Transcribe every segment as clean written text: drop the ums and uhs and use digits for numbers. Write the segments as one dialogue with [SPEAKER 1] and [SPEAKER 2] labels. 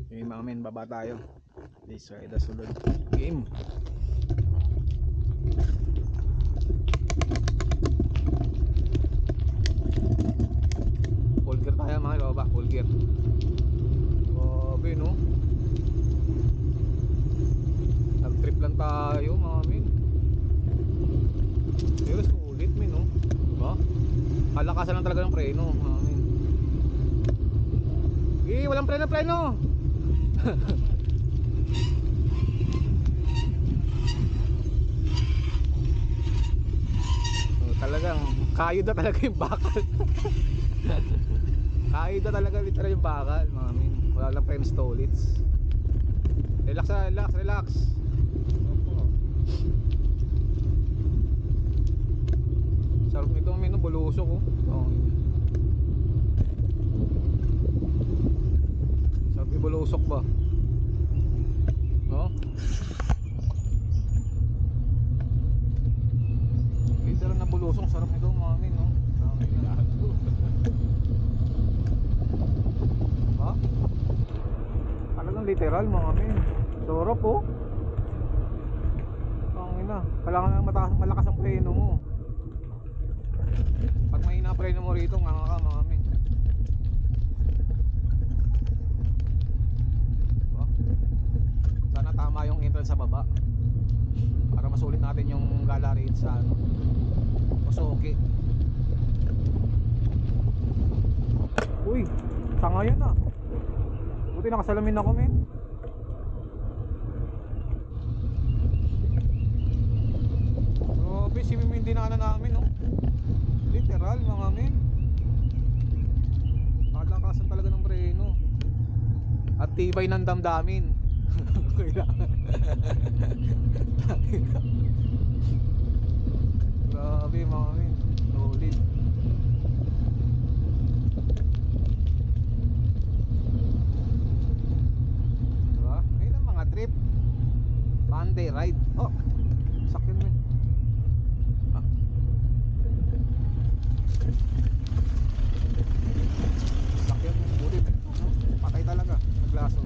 [SPEAKER 1] Game amin, baba tayo. Please, ida sulod. Game. Full gear tayo mga baba, full gear. Grabe no. Nag-trip lang tayo mga min. Pero sulit min no. Diba? Kalakasan lang talaga ng preno mga min. Walang preno. Talagang kayod na talaga yung bakal. Kayod na talaga literal yung bakal mga min. Wala lang preno stolits. Relax. Sarap nito min, bulusok oh. Sarap ibulusok ba? No? Literal na bulusok, sarap nito mga min no. Ha? Talagang literal mga min. Sarap oh. Kailangan lang malakas ang preno mo. Pag mahina preno mo rito, nga ka mga min. Diba? Sana tama yung entrance sa baba para masulit natin yung gala rate sa Osoke. Uy, sa ngayon ah. Buti nakasalamin ako min. Grabe, simim yung dinaanan namin no. Literal mga min. Kalakasan talaga ng preno. At tibay ng damdamin. Grabe mga min. Solid. Diba? Ayun ang mga trip. Monday ride. Oh, sakyan min. Sakyan min. Bulit. Patay talaga. Naglaso.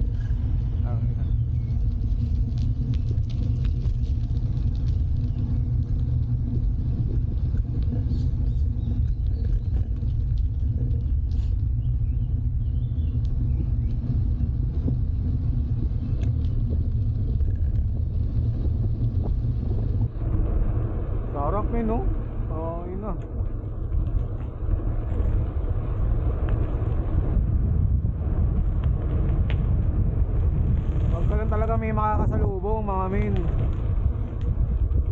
[SPEAKER 1] Sarap min no. Oh, yun na. Huwag ka lang talaga may makakasalubong mga min.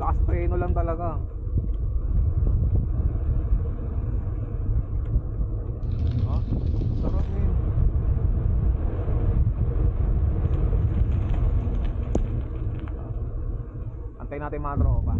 [SPEAKER 1] Lakas preno lang talaga. Ha? Sarap min. Antayin natin mga tropa.